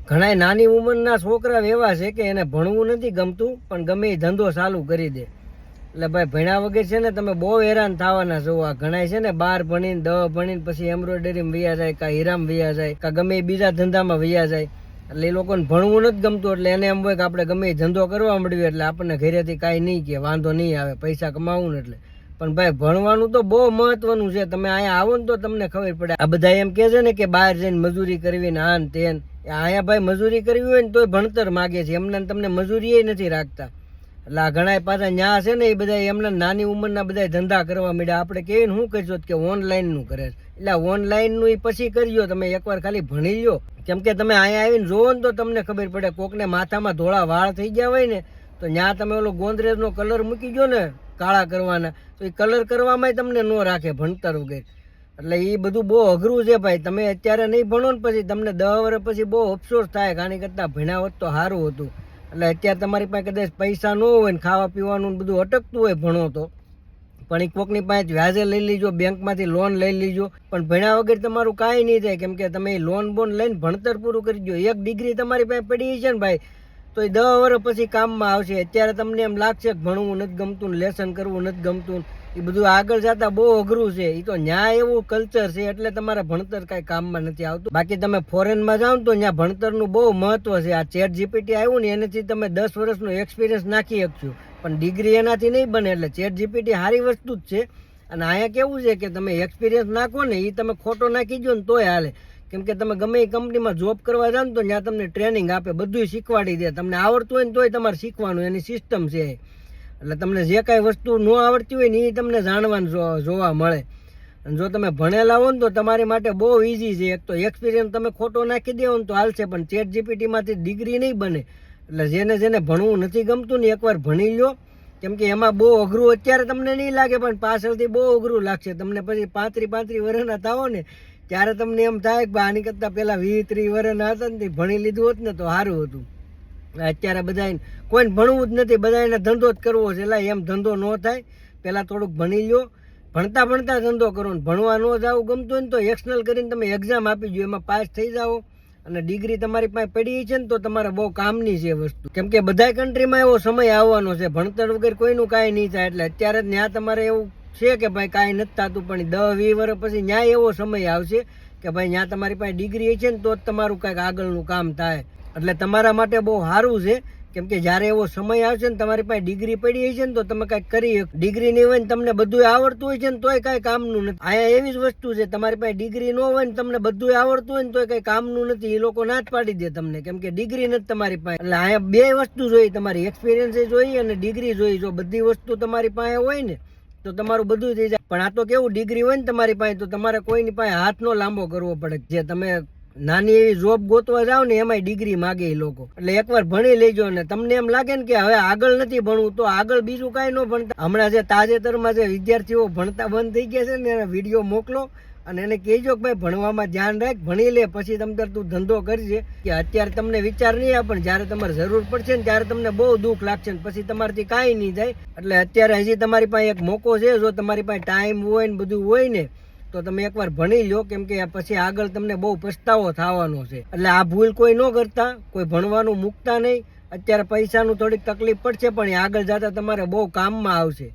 ઘણા નાની ઉંમરના છોકરા એવા છે કે એને ભણવું નથી ગમતું પણ ગમે એ ધંધો ચાલુ કરી દે. એટલે ભાઈ ભણ્યા વગર છે ને તમે બહુ હેરાન થવાના છો. આ ઘણા છે ને 12 ભણીને 10 ભણીને પછી એમ્બ્રોઇડરીમાં વયા જાય, કાં હીરામાં વયા જાય, કાં ગમે એ બીજા ધંધામાં વયા જાય. એટલે એ લોકોને ભણવું નથી ગમતું એટલે એને એમ હોય કે આપણે ગમે એ ધંધો કરવા મળ્યો એટલે આપણને ઘરેથી કાંઈ નહીં કે વાંધો નહીં આવે, પૈસા કમાવું ને એટલે. પણ ભાઈ ભણવાનું તો બહુ મહત્વનું છે. તમે અહીંયા આવો ને તો તમને ખબર પડે. આ બધા એમ કહે છે ને કે બહાર જઈને મજૂરી કરવી ને આન તેન. અહીંયા ભાઈ મજૂરી કરવી હોય ને તોય ભણતર માગે છે. એમને તમને મજૂરી નથી રાખતા. એટલે આ ઘણા પાછા ન્યા છે ને એ બધા એમને નાની ઉંમરના બધા ધંધા કરવા માંડ્યા. આપણે કેવી ને શું કહીશું કે ઓનલાઈનનું કરે છે. એટલે ઓનલાઈનનું એ પછી કરજો. તમે એકવાર ખાલી ભણી લો. કેમ કે તમે અહીંયા આવીને જોવો ને તો તમને ખબર પડે. કોકને માથામાં ધોળા વાળ થઈ ગયા હોય ને તો ત્યાં તમે ઓલો ગોંદરેજનો કલર મૂકી ગયો ને કાળા કરવાના, તો એ કલર કરવામાં તમને ન રાખે ભણતર વગર. એટલે એ બધું બહુ અઘરું છે ભાઈ. તમે અત્યારે નહીં ભણો ને પછી તમને 10 વર્ષ પછી બહુ અફસોસ થાય. આની કરતાં ભણ્યા હોત તો સારું હતું. એટલે અત્યારે તમારી પાસે કદાચ પૈસા ન હોય ને ખાવા પીવાનું બધું અટકતું હોય ભણો તો, પણ એ કોકની પાસે વ્યાજે લઈ લીજો, બેંકમાંથી લોન લઈ લીજો. પણ ભણ્યા વગર તમારું કાંઈ નહીં થાય. કેમ કે તમે લોન બોન લઈને ભણતર પૂરું કરી દો. એક ડિગ્રી તમારી પાસે પડી છે ને ભાઈ તો એ 10 વર્ષ પછી કામમાં આવશે. અત્યારે તમને એમ લાગશે કે ભણવું નથી ગમતું ને લેસન કરવું નથી ગમતું, એ બધું આગળ જતા બહુ અઘરું છે. એ તો ન્યા એવું કલ્ચર છે એટલે તમારા ભણતર કાંઈ કામમાં નથી આવતું. બાકી તમે ફોરેનમાં જાઓ ને તો ત્યાં ભણતરનું બહુ મહત્વ છે. આ ચેટ જીપીટી આવ્યું ને એનાથી તમે 10 વર્ષનો એક્સપિરિયન્સ નાખી શકશો, પણ ડિગ્રી એનાથી નહીં બને. એટલે ચેટ જીપીટી સારી વસ્તુ જ છે. અને અહીંયા કેવું છે કે તમે એક્સપિરિયન્સ નાખો ને એ તમે ખોટો નાખી દો ને તોય હાલે. કેમ કે તમે ગમે એ કંપનીમાં જોબ કરવા જાઓ ને તો ત્યાં તમને ટ્રેનિંગ આપે, બધું શીખવાડી દે. તમને આવડતું હોય ને તોય તમારે શીખવાનું, એની સિસ્ટમ છે. એટલે તમને જે કાંઈ વસ્તુ ન આવડતી હોય ને એ તમને જાણવાનું જોવા મળે. અને જો તમે ભણેલા હો ને તો તમારી માટે બહુ ઇઝી છે. એક તો એક્સપિરિયન્સ તમે ખોટો નાખી દેવો ને તો હાલશે, પણ ચેટ જીપીટીમાંથી ડિગ્રી નહીં બને. એટલે જેને ભણવું નથી ગમતું ને એકવાર ભણી લો. કેમ કે એમાં બહુ અઘરું અત્યારે તમને નહીં લાગે પણ પાછળથી બહુ અઘરું લાગશે તમને. પછી 35 વર્ષના થાવો ને ત્યારે તમને એમ થાય કે આની કરતાં પહેલાં 20-30 વર્ષના હતા ને ભણી લીધું હોત ને તો સારું હતું. અત્યારે બધા કોઈને ભણવું જ નથી, બધા એને ધંધો જ કરવો છે. એટલે એમ ધંધો ન થાય. પહેલાં થોડુંક ભણી લો, ભણતા ભણતા ધંધો કરો. ને ભણવા ન જાવું ગમતું હોય ને તો એક્સટર્નલ કરીને તમે એક્ઝામ આપી દો, એમાં પાસ થઈ જાઓ અને ડિગ્રી તમારી પાસે પડી છે ને તો તમારે બહુ કામની છે વસ્તુ. કેમ કે બધા કન્ટ્રીમાં એવો સમય આવવાનો છે ભણતર વગર કોઈનું કાંઈ નહીં થાય. એટલે અત્યારે ત્યાં તમારે એવું છે કે ભાઈ કાંઈ નથી થતું, પણ 10-20 વર્ષ પછી ન્યાય એવો સમય આવશે કે ભાઈ ત્યાં તમારી પાસે ડિગ્રી છે ને તો જ તમારું કાંઈક આગળનું કામ થાય. એટલે તમારા માટે બહુ સારું છે. કેમ કે જ્યારે એવો સમય આવશે ને તમારી પાસે ડિગ્રી પડી છે ને તો તમે કાંઈક કરી. ડિગ્રી નહીં હોય ને તમને બધું આવડતું હોય છે ને તોય કાંઈ કામનું નથી. અહીંયા એવી જ વસ્તુ છે, તમારી પાસે ડિગ્રી ન હોય ને તમને બધું આવડતું હોય ને તોય કાંઈ કામનું નથી. એ લોકો ના જ પાડી દે તમને, કેમ કે ડિગ્રી નથી તમારી પાસે. એટલે અહીંયા બે વસ્તુ જોઈએ, તમારી એક્સપિરિયન્સ જોઈએ અને ડિગ્રી જોઈએ. જો બધી વસ્તુ તમારી પાસે હોય ને તો તમારું બધું થઈ જાય. પણ આ તો કેવું, ડિગ્રી હોય ને તમારી પાસે તો તમારે કોઈની પાસે હાથ નો લાંબો કરવો પડે. જે તમે નાની એવી જોબ ગોતવા જાવ ને એમાંય ડિગ્રી માગે એ લોકો. એટલે એકવાર ભણી લેજો ને તમને એમ લાગે ને કે હવે આગળ નથી ભણવું તો આગળ બીજું કાંઈ ન ભણતા. હમણાં જે તાજેતરમાં જે વિદ્યાર્થીઓ ભણતા બંધ થઈ ગયા છે ને એને વિડીયો મોકલો અને એને કહેજો કે ભાઈ ભણવામાં ધ્યાન રાખ, ભણી લે પછી તમે તું ધંધો કરજે. કે અત્યારે તમને વિચાર નહીં આવે પણ જ્યારે તમારે જરૂર પડશે ને ત્યારે તમને બહુ દુઃખ લાગશે ને પછી તમારાથી કાંઈ નહીં થાય. એટલે અત્યારે હજી તમારી પાસે એક મોકો છે. જો તમારી પાસે ટાઈમ હોય ને બધું હોય ને તો તમે એકવાર ભણી લો. કેમ કે પછી આગળ તમને બહુ પસ્તાવો થવાનો છે. એટલે આ ભૂલ કોઈ ન કરતા, કોઈ ભણવાનું મૂકતા નહીં. અત્યારે પૈસાનું થોડીક તકલીફ પડશે પણ આગળ જતા તમારે બહુ કામમાં આવશે.